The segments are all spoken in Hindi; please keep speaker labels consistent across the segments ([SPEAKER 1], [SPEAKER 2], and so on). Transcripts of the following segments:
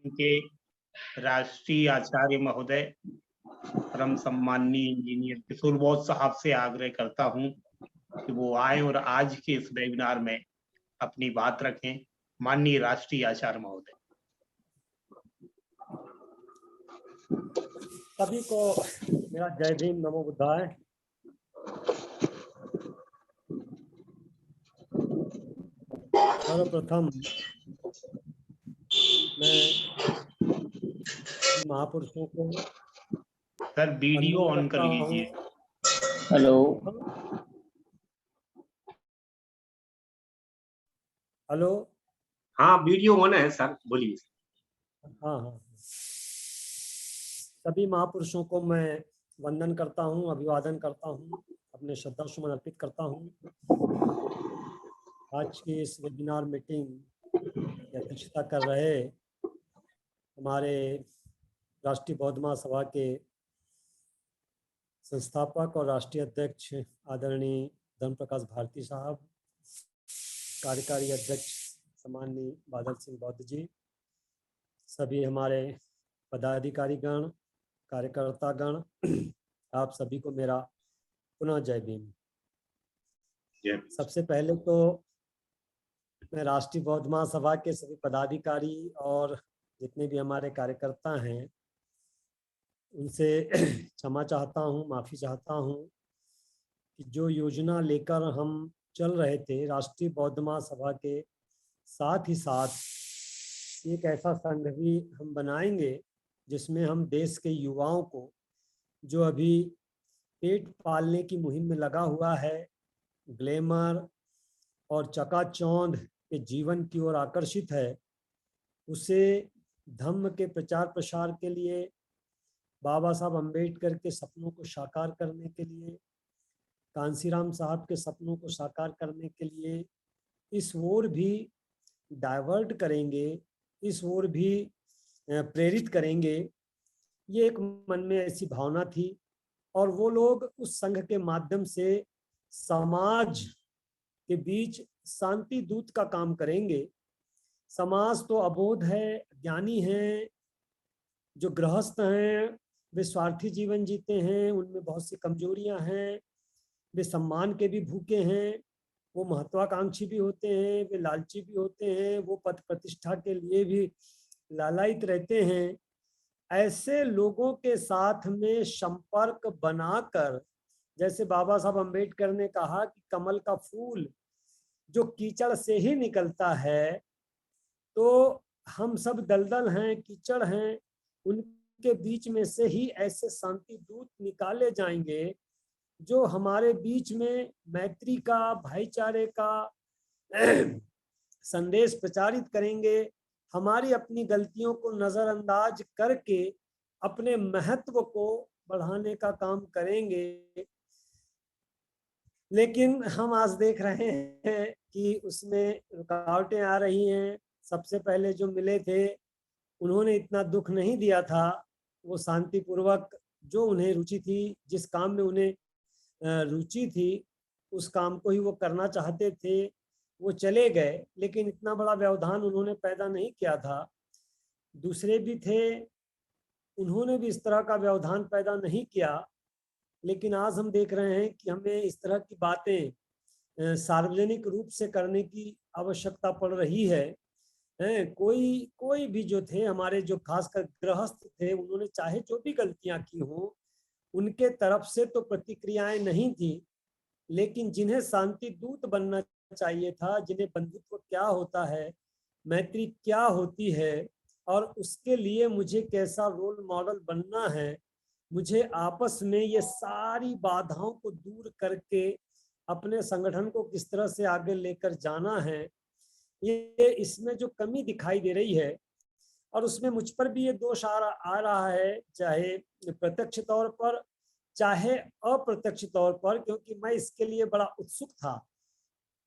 [SPEAKER 1] उनके राष्ट्रीय आचार्य महोदय परम सम्माननीय इंजीनियर किशोर बोस साहब से आग्रह करता हूं कि वो आए और आज के इस वेबिनार में अपनी बात रखें। माननीय राष्ट्रीय आचार्य महोदय।
[SPEAKER 2] सभी को मेरा जय भीम, नमो बुद्धाय। सर्वप्रथम मैं महापुरुषों को
[SPEAKER 1] सर वीडियो ऑन कर लीजिए।
[SPEAKER 3] Hello
[SPEAKER 2] hello.
[SPEAKER 4] हाँ वीडियो ऑन है सर, बोलिए।
[SPEAKER 2] हाँ, सभी महापुरुषों को मैं वंदन करता हूँ, अभिवादन करता हूँ, अपने श्रद्धा सुमन अर्पित करता हूँ। आज की इस वेबिनार मीटिंग की अध्यक्षता कर रहे हमारे राष्ट्रीय बौद्ध महासभा के संस्थापक और राष्ट्रीय अध्यक्ष आदरणीय धर्म प्रकाश भारती साहब, कार्यकारी अध्यक्ष सम्माननीय बादल सिंह बौद्ध जी, सभी हमारे पदाधिकारीगण, कार्यकर्तागण, आप सभी को मेरा पुनः जय भीम। सबसे पहले तो मैं राष्ट्रीय बौद्ध महासभा के सभी पदाधिकारी और जितने भी हमारे कार्यकर्ता हैं उनसे क्षमा चाहता हूं, माफ़ी चाहता हूं कि जो योजना लेकर हम चल रहे थे राष्ट्रीय बौद्ध महासभा के साथ ही साथ एक ऐसा संघ भी हम बनाएंगे जिसमें हम देश के युवाओं को, जो अभी पेट पालने की मुहिम में लगा हुआ है, ग्लैमर और चकाचौंध के जीवन की ओर आकर्षित है, उसे धम्म के प्रचार प्रसार के लिए, बाबा साहब अम्बेडकर के सपनों को साकार करने के लिए, कांसीराम साहब के सपनों को साकार करने के लिए इस ओर भी डाइवर्ट करेंगे, इस ओर भी प्रेरित करेंगे। ये एक मन में ऐसी भावना थी और वो लोग उस संघ के माध्यम से समाज के बीच शांति दूत का काम करेंगे। समाज तो अबोध है, ज्ञानी हैं, जो गृहस्थ हैं वे स्वार्थी जीवन जीते हैं, उनमें बहुत सी कमजोरियां हैं, वे सम्मान के भी भूखे हैं, वो महत्वाकांक्षी भी होते हैं, वे लालची भी होते हैं, वो पद प्रतिष्ठा के लिए भी लालायित रहते हैं। ऐसे लोगों के साथ में संपर्क बनाकर, जैसे बाबा साहब अम्बेडकर ने कहा कि कमल का फूल जो कीचड़ से ही निकलता है, तो हम सब दलदल हैं, कीचड़ हैं, उनके बीच में से ही ऐसे शांति दूत निकाले जाएंगे जो हमारे बीच में मैत्री का, भाईचारे का संदेश प्रचारित करेंगे, हमारी अपनी गलतियों को नजरअंदाज करके अपने महत्व को बढ़ाने का काम करेंगे। लेकिन हम आज देख रहे हैं कि उसमें रुकावटें आ रही हैं। सबसे पहले जो मिले थे उन्होंने इतना दुख नहीं दिया था, वो शांतिपूर्वक जो उन्हें रुचि थी, जिस काम में उन्हें रुचि थी, उस काम को ही वो करना चाहते थे, वो चले गए। लेकिन इतना बड़ा व्यवधान उन्होंने पैदा नहीं किया था। दूसरे भी थे, उन्होंने भी इस तरह का व्यवधान पैदा नहीं किया। लेकिन आज हम देख रहे हैं कि हमें इस तरह की बातें सार्वजनिक रूप से करने की आवश्यकता पड़ रही है। कोई भी जो थे हमारे, जो खासकर गृहस्थ थे, उन्होंने चाहे जो भी गलतियां की हों, उनके तरफ से तो प्रतिक्रियाएं नहीं थी, लेकिन जिन्हें शांति दूत बनना चाहिए था, जिन्हें बंधुत्व क्या होता है, मैत्री क्या होती है और उसके लिए मुझे कैसा रोल मॉडल बनना है, मुझे आपस में ये सारी बाधाओं को दूर करके अपने संगठन को किस तरह से आगे लेकर जाना है, ये इसमें जो कमी दिखाई दे रही है। और उसमें मुझ पर भी ये दोष आ रहा है, चाहे प्रत्यक्ष तौर पर चाहे अप्रत्यक्ष तौर पर, क्योंकि मैं इसके लिए बड़ा उत्सुक था।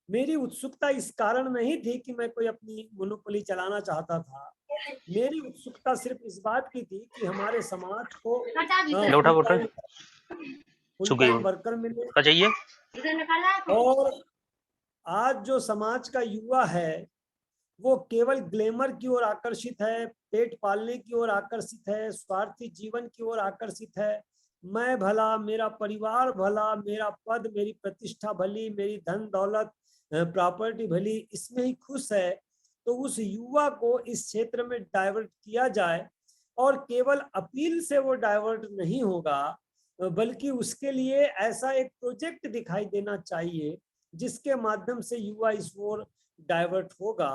[SPEAKER 2] मेरी उत्सुकता इस कारण नहीं थी कि मैं कोई अपनी मोनोपोली चलाना चाहता था, मेरी उत्सुकता सिर्फ इस बात की थी कि हमारे समाज को फुल टाइम वर्कर मिले। और आज जो समाज का युवा है वो केवल ग्लैमर की ओर आकर्षित है, पेट पालने की ओर आकर्षित है, स्वार्थी जीवन की ओर आकर्षित है, मैं भला, मेरा परिवार भला, मेरा पद, मेरी प्रतिष्ठा भली, मेरी धन दौलत प्रॉपर्टी भली, इसमें ही खुश है, तो उस युवा को इस क्षेत्र में डाइवर्ट किया जाए। और केवल अपील से वो डाइवर्ट नहीं होगा, बल्कि उसके लिए ऐसा एक प्रोजेक्ट दिखाई देना चाहिए जिसके माध्यम से युवा इस ओर डाइवर्ट होगा।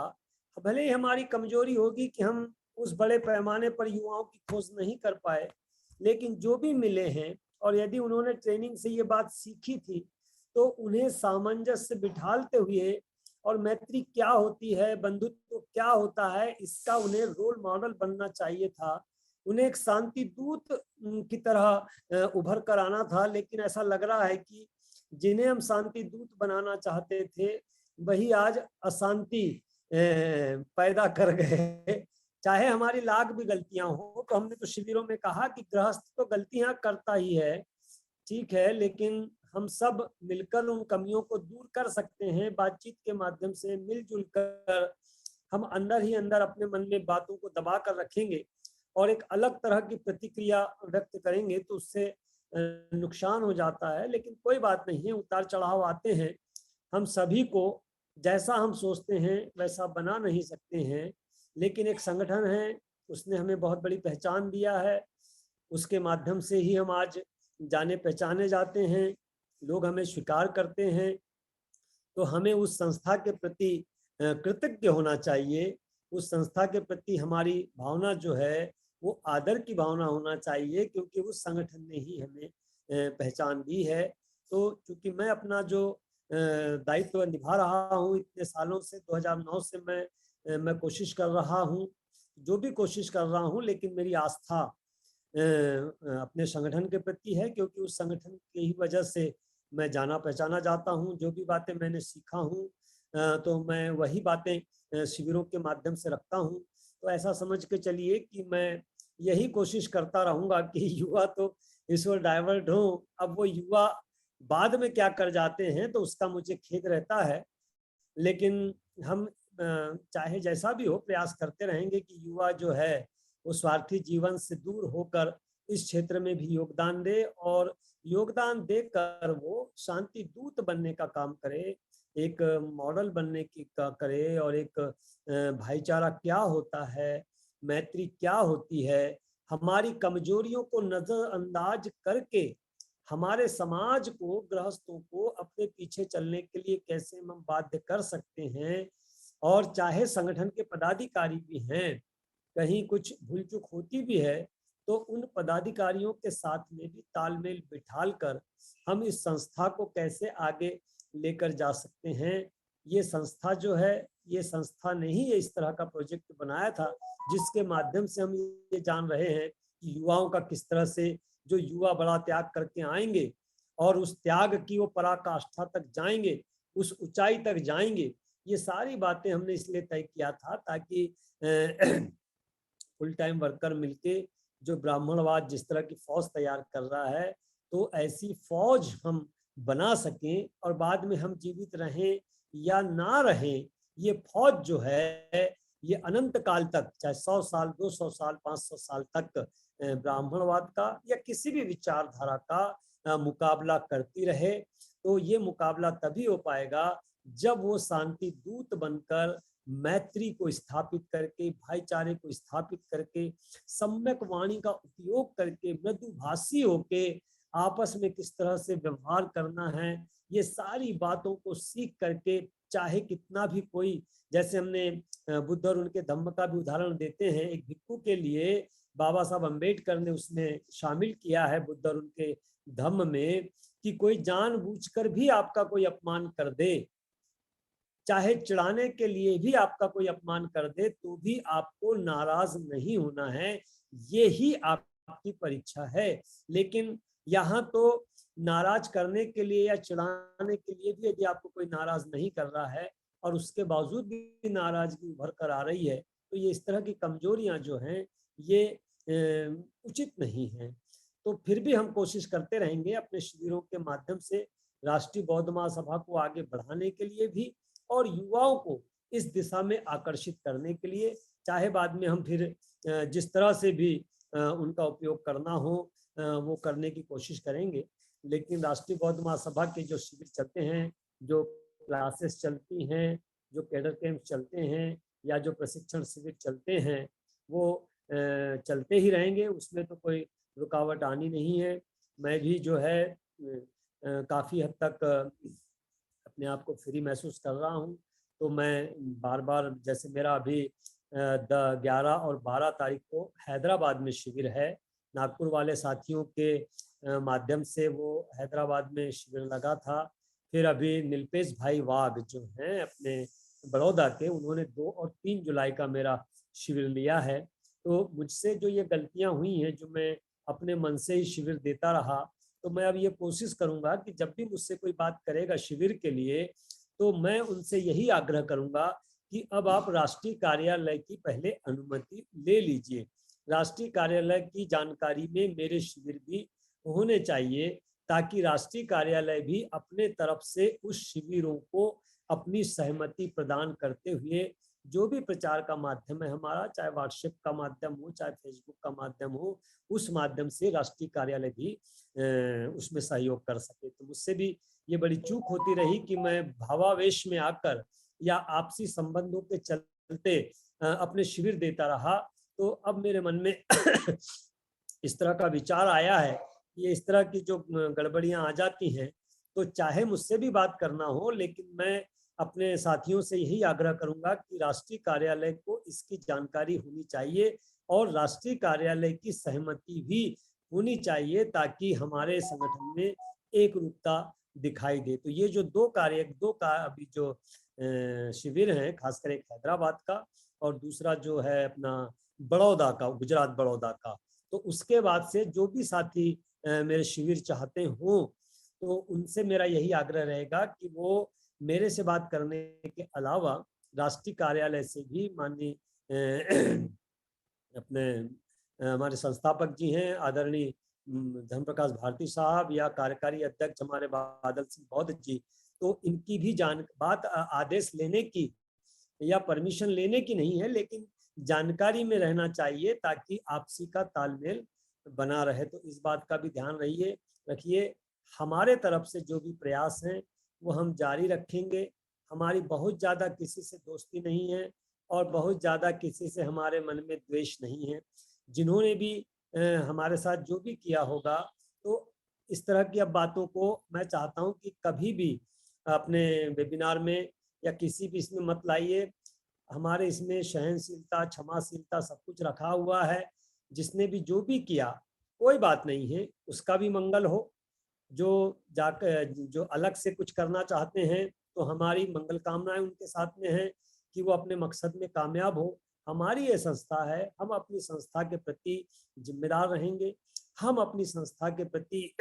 [SPEAKER 2] भले ही हमारी कमजोरी होगी कि हम उस बड़े पैमाने पर युवाओं की खोज नहीं कर पाए, लेकिन जो भी मिले हैं, और यदि उन्होंने ट्रेनिंग से ये बात सीखी थी, तो उन्हें सामंजस्य बिठालते हुए, और मैत्री क्या होती है, बंधुत्व क्या होता है, इसका उन्हें रोल मॉडल बनना चाहिए था। उन्हें एक शांति दूत की तरह उभर कर आना था। लेकिन ऐसा लग रहा है कि जिन्हें हम शांति दूत बनाना चाहते थे, वही आज अशांति पैदा कर गए। चाहे हमारी लाख भी गलतियां हो, तो हमने तो शिविरों में कहा कि गृहस्थ तो गलतियां करता ही है, ठीक है, लेकिन हम सब मिलकर उन कमियों को दूर कर सकते हैं। बातचीत के माध्यम से मिलजुल कर हम अंदर ही अंदर अपने मन में बातों को दबा कर रखेंगे और एक अलग तरह की प्रतिक्रिया व्यक्त करेंगे, तो उससे नुकसान हो जाता है। लेकिन कोई बात नहीं है, उतार चढ़ाव आते हैं। हम सभी को जैसा हम सोचते हैं वैसा बना नहीं सकते हैं, लेकिन एक संगठन है, उसने हमें बहुत बड़ी पहचान दिया है। उसके माध्यम से ही हम आज जाने पहचाने जाते हैं, लोग हमें स्वीकार करते हैं। तो हमें उस संस्था के प्रति कृतज्ञ होना चाहिए। उस संस्था के प्रति हमारी भावना जो है वो आदर की भावना होना चाहिए, क्योंकि उस संगठन ने ही हमें पहचान दी है। तो क्योंकि मैं अपना जो दायित्व निभा रहा हूँ इतने सालों से, 2009 से मैं कोशिश कर रहा हूँ, जो भी कोशिश कर रहा हूँ, लेकिन मेरी आस्था अपने संगठन के प्रति है, क्योंकि उस संगठन की ही वजह से मैं जाना पहचाना जाता हूँ। जो भी बातें मैंने सीखा हूँ तो मैं वही बातें शिविरों के माध्यम से रखता हूँ। तो ऐसा समझ के चलिए कि मैं यही कोशिश करता रहूंगा कि युवा तो इस ओर डाइवर्ट हो। अब वो युवा बाद में क्या कर जाते हैं तो उसका मुझे खेद रहता है, लेकिन हम चाहे जैसा भी हो प्रयास करते रहेंगे कि युवा जो है वो स्वार्थी जीवन से दूर होकर इस क्षेत्र में भी योगदान दे, और योगदान देकर वो शांति दूत बनने का काम करे, एक मॉडल बनने की का करे, और एक भाईचारा क्या होता है, मैत्री क्या होती है, हमारी कमजोरियों को नजरअंदाज करके हमारे समाज को, गृहस्थों को अपने पीछे चलने के लिए कैसे हम बाध्य कर सकते हैं। और चाहे संगठन के पदाधिकारी भी हैं, कहीं कुछ भूल चूक होती भी है, तो उन पदाधिकारियों के साथ में भी तालमेल बिठाल कर हम इस संस्था को कैसे आगे लेकर जा सकते हैं। ये संस्था जो है, ये संस्था ने ही इस तरह का प्रोजेक्ट बनाया था, जिसके माध्यम से हम ये जान रहे हैं कि युवाओं का किस तरह से, जो युवा बड़ा त्याग करके आएंगे और उस त्याग की वो पराकाष्ठा तक जाएंगे, उस ऊंचाई तक जाएंगे। ये सारी बातें हमने इसलिए तय किया था ताकि फुल टाइम वर्कर मिलके जो ब्राह्मणवाद जिस तरह की फौज तैयार कर रहा है, तो ऐसी फौज हम बना सकें, और बाद में हम जीवित रहें या ना रहें, ये फौज जो है ये अनंत काल तक, चाहे 100 साल, 200 साल, 500 साल तक ब्राह्मणवाद का या किसी भी विचारधारा का मुकाबला करती रहे। तो ये मुकाबला तभी हो पाएगा जब वो शांति दूत बनकर मैत्री को स्थापित करके, भाईचारे को स्थापित करके, सम्यक वाणी का उपयोग करके, मृदुभाषी होके आपस में किस तरह से व्यवहार करना है, ये सारी बातों को सीख करके, चाहे कितना भी कोई, जैसे हमने बुद्ध और उनके धम्म का भी उदाहरण देते हैं, एक भिक्खु के लिए बाबा साहब अम्बेडकर ने उसमें शामिल किया है बुद्ध और उनके धम्म में, कि कोई जानबूझकर भी आपका कोई अपमान कर दे, चाहे चिढ़ाने के लिए भी आपका कोई अपमान कर दे, तो भी आपको नाराज नहीं होना है, ये ही आपकी परीक्षा है। लेकिन यहाँ तो नाराज करने के लिए या चिढ़ाने के लिए भी यदि आपको कोई नाराज नहीं कर रहा है और उसके बावजूद भी नाराजगी उभर कर आ रही है, तो ये इस तरह की कमजोरियां जो हैं ये उचित नहीं है। तो फिर भी हम कोशिश करते रहेंगे अपने शिविरों के माध्यम से राष्ट्रीय बौद्ध महासभा को आगे बढ़ाने के लिए भी, और युवाओं को इस दिशा में आकर्षित करने के लिए। चाहे बाद में हम फिर जिस तरह से भी उनका उपयोग करना हो वो करने की कोशिश करेंगे। लेकिन राष्ट्रीय बौद्ध महासभा के जो शिविर चलते हैं, जो क्लासेस चलती हैं, जो कैडर कैंप चलते हैं या जो प्रशिक्षण शिविर चलते हैं, वो चलते ही रहेंगे, उसमें तो कोई रुकावट आनी नहीं है। मैं भी जो है काफ़ी हद तक अपने आप को फ्री महसूस कर रहा हूँ। तो मैं बार बार, जैसे मेरा अभी 11 और 12 तारीख को हैदराबाद में शिविर है, नागपुर वाले साथियों के माध्यम से वो हैदराबाद में शिविर लगा था। फिर अभी नीलपेश भाई वाघ जो हैं अपने बड़ौदा के, उन्होंने 2 और 3 जुलाई का मेरा शिविर लिया है। तो मुझसे जो ये गलतियां हुई हैं, जो मैं अपने मन से ही शिविर देता रहा, तो मैं अब ये कोशिश करूंगा कि जब भी मुझसे कोई बात करेगा शिविर के लिए, तो मैं उनसे यही आग्रह करूंगा कि अब आप राष्ट्रीय कार्यालय की पहले अनुमति ले लीजिए। राष्ट्रीय कार्यालय की जानकारी में मेरे शिविर भी होने चाहिए, ताकि राष्ट्रीय कार्यालय भी अपने तरफ से उस शिविरों को अपनी सहमति प्रदान करते हुए जो भी प्रचार का माध्यम है हमारा, चाहे व्हाट्सएप का माध्यम हो, चाहे फेसबुक का माध्यम हो, उस माध्यम से राष्ट्रीय कार्यालय भी उसमें सहयोग कर सके। तो मुझसे भी ये बड़ी चूक होती रही कि मैं भावावेश में आकर या आपसी संबंधों के चलते अपने शिविर देता रहा। तो अब मेरे मन में इस तरह का विचार आया है कि ये इस तरह की जो गड़बड़ियां आ जाती हैं, तो चाहे मुझसे भी बात करना हो, लेकिन मैं अपने साथियों से यही आग्रह करूंगा कि राष्ट्रीय कार्यालय को इसकी जानकारी होनी चाहिए और राष्ट्रीय कार्यालय की सहमति भी होनी चाहिए, ताकि हमारे संगठन में एक रूपता दिखाई दे। तो ये जो दो का अभी जो शिविर हैं, खासकर एक हैदराबाद का और दूसरा जो है अपना बड़ौदा का, गुजरात बड़ौदा का, तो उसके बाद से जो भी साथी मेरे शिविर चाहते हों, तो उनसे मेरा यही आग्रह रहेगा कि वो मेरे से बात करने के अलावा राष्ट्रीय कार्यालय से भी माननीय अपने हमारे संस्थापक जी हैं आदरणीय धर्म प्रकाश भारती साहब या कार्यकारी अध्यक्ष हमारे बादल सिंह बौद्ध जी, तो इनकी भी बात आदेश लेने की या परमिशन लेने की नहीं है, लेकिन जानकारी में रहना चाहिए ताकि आपसी का तालमेल बना रहे। तो इस बात का भी ध्यान रखिए। हमारे तरफ से जो भी प्रयास हैं वो हम जारी रखेंगे। हमारी बहुत ज़्यादा किसी से दोस्ती नहीं है और बहुत ज़्यादा किसी से हमारे मन में द्वेष नहीं है। जिन्होंने भी हमारे साथ जो भी किया होगा, तो इस तरह की अब बातों को मैं चाहता हूं कि कभी भी अपने वेबिनार में या किसी भी इसमें मत लाइए। हमारे इसमें सहनशीलता, क्षमाशीलता सब कुछ रखा हुआ है। जिसने भी जो भी किया कोई बात नहीं है, उसका भी मंगल हो। जो अलग से कुछ करना चाहते हैं, तो हमारी मंगल कामनाएं उनके साथ में हैं कि वो अपने मकसद में कामयाब हो। हमारी ये संस्था है, हम अपनी संस्था के प्रति जिम्मेदार रहेंगे, हम अपनी संस्था के प्रति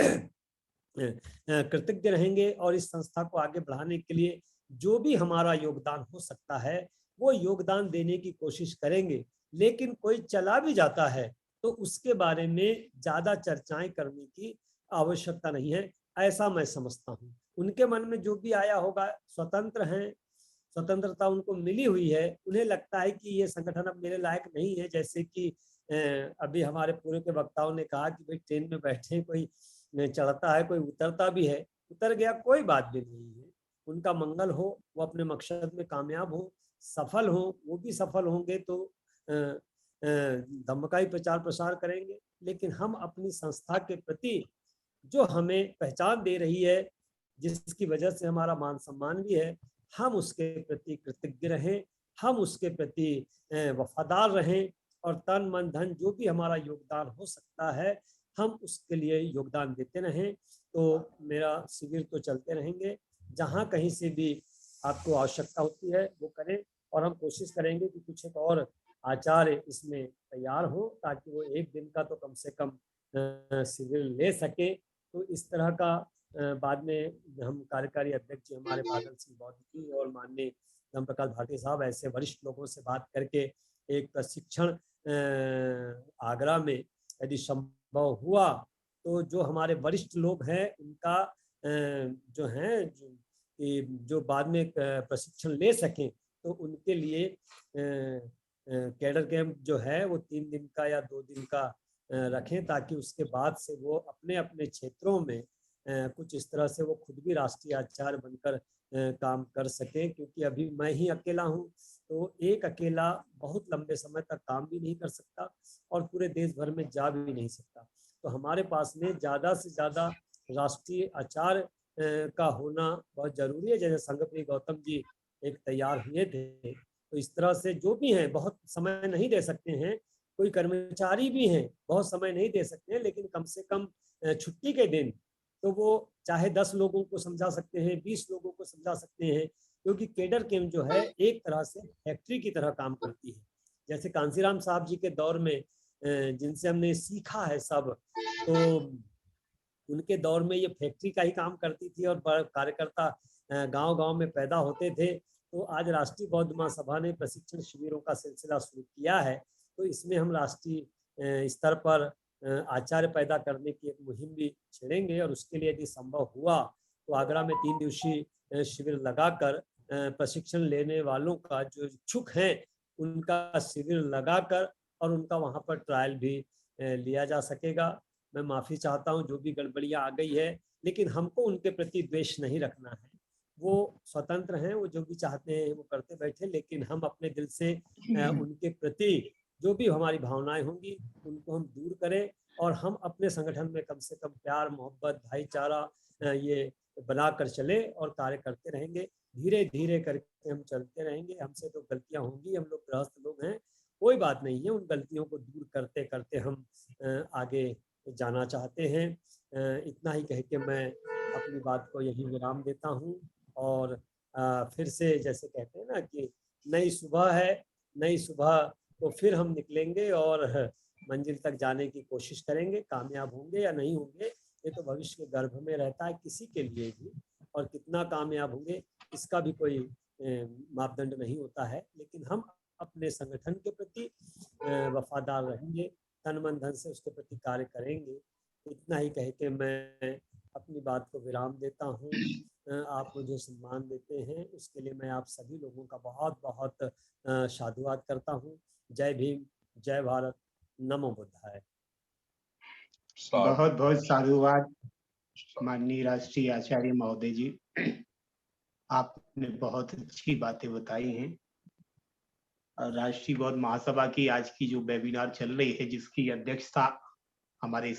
[SPEAKER 2] कृतज्ञ रहेंगे और इस संस्था को आगे बढ़ाने के लिए जो भी हमारा योगदान हो सकता है वो योगदान देने की कोशिश करेंगे। लेकिन कोई चला भी जाता है तो उसके बारे में ज्यादा चर्चाएं करने की आवश्यकता नहीं है, ऐसा मैं समझता हूँ। उनके मन में जो भी आया होगा, स्वतंत्र हैं, स्वतंत्रता उनको मिली हुई है। उन्हें लगता है कि ये संगठन अब मेरे लायक नहीं है, जैसे कि अभी हमारे पूर्व के वक्ताओं ने कहा कि भाई ट्रेन में बैठे कोई चढ़ता है, कोई उतरता भी है, उतर गया, कोई बात भी नहीं है। उनका मंगल हो, वो अपने मकसद में कामयाब हो, सफल हो, वो भी सफल होंगे तो धम्म का ही प्रचार प्रसार करेंगे। लेकिन हम अपनी संस्था के प्रति जो हमें पहचान दे रही है, जिसकी वजह से हमारा मान सम्मान भी है, हम उसके प्रति कृतज्ञ रहें, हम उसके प्रति वफादार रहें और तन मन धन जो भी हमारा योगदान हो सकता है हम उसके लिए योगदान देते रहें। तो मेरा शिविर तो चलते रहेंगे, जहाँ कहीं से भी आपको आवश्यकता होती है वो करें, और हम कोशिश करेंगे कि कुछ एक और आचार्य इसमें तैयार हो ताकि वो एक दिन का तो कम से कम शिविर ले सके। तो इस तरह का बाद में हम कार्यकारी अध्यक्ष हमारे बादल सिंह बौद्ध जी और माननीय धर्म प्रकाश भारती साहब ऐसे वरिष्ठ लोगों से बात करके एक प्रशिक्षण आगरा में यदि संभव हुआ तो जो हमारे वरिष्ठ लोग हैं उनका जो हैं जो बाद में प्रशिक्षण ले सकें, तो उनके लिए कैडर कैंप जो है वो 3 दिन का या 2 दिन का रखें, ताकि उसके बाद से वो अपने अपने क्षेत्रों में कुछ इस तरह से वो खुद भी राष्ट्रीय आचार्य बनकर काम कर सकें। क्योंकि अभी मैं ही अकेला हूँ, तो एक अकेला बहुत लंबे समय तक काम भी नहीं कर सकता और पूरे देश भर में जा भी नहीं सकता। तो हमारे पास में ज़्यादा से ज़्यादा राष्ट्रीय आचार्य का होना बहुत जरूरी है। जैसे संघप्रिय गौतम जी एक तैयार हुए थे, तो इस तरह से जो भी हैं बहुत समय नहीं दे सकते हैं, कोई कर्मचारी भी हैं बहुत समय नहीं दे सकते हैं, लेकिन कम से कम छुट्टी के दिन तो वो चाहे 10 लोगों को समझा सकते हैं, 20 लोगों को समझा सकते हैं। क्योंकि कैडर कैंप जो है एक तरह से फैक्ट्री की तरह काम करती है। जैसे कांसीराम साहब जी के दौर में जिनसे हमने सीखा है सब, तो उनके दौर में ये फैक्ट्री का ही काम करती थी और कार्यकर्ता गांव-गांव में पैदा होते थे। तो आज राष्ट्रीय बौद्ध महासभा ने प्रशिक्षण शिविरों का सिलसिला शुरू किया है, तो इसमें हम राष्ट्रीय स्तर पर आचार्य पैदा करने की एक मुहिम भी छेड़ेंगे और उसके लिए यदि संभव हुआ तो आगरा में 3 दिवसीय शिविर लगाकर प्रशिक्षण लेने वालों का जो इच्छुक हैं उनका शिविर लगाकर और उनका वहां पर ट्रायल भी लिया जा सकेगा। मैं माफ़ी चाहता हूँ जो भी गड़बड़ियाँ आ गई है, लेकिन हमको उनके प्रति द्वेष नहीं रखना है। वो स्वतंत्र हैं, वो जो भी चाहते हैं वो करते बैठे, लेकिन हम अपने दिल से उनके प्रति जो भी हमारी भावनाएं होंगी उनको हम दूर करें और हम अपने संगठन में कम से कम प्यार, मोहब्बत, भाईचारा ये बनाकर चले और कार्य करते रहेंगे। धीरे धीरे करके हम चलते रहेंगे। हमसे तो गलतियां होंगी, हम लोग गृहस्थ लोग हैं, कोई बात नहीं है। उन गलतियों को दूर करते करते हम आगे जाना चाहते हैं। इतना ही कह के मैं अपनी बात को यही विराम देता हूँ और फिर से जैसे कहते हैं ना कि नई सुबह है, नई सुबह तो फिर हम निकलेंगे और मंजिल तक जाने की कोशिश करेंगे। कामयाब होंगे या नहीं होंगे ये तो भविष्य के गर्भ में रहता है किसी के लिए भी, और कितना कामयाब होंगे इसका भी कोई मापदंड नहीं होता है। लेकिन हम अपने संगठन के प्रति वफादार रहेंगे, तन मन धन से उसके प्रति कार्य करेंगे। इतना ही कह के मैं अपनी बात को विराम देता हूँ। आप मुझे सम्मान देते हैं उसके लिए मैं आप सभी लोगों का बहुत बहुत साधुवाद करता हूँ। जय भीम, जय भारत, नमो बुद्धाय।
[SPEAKER 1] बहुत बहुत साधुवाद माननीय राष्ट्रीय आचार्य महोदय जी। आपने बहुत अच्छी बातें बताई हैं और राष्ट्रीय बौद्ध महासभा की आज की जो वेबिनार चल रही है जिसकी अध्यक्षता हमारे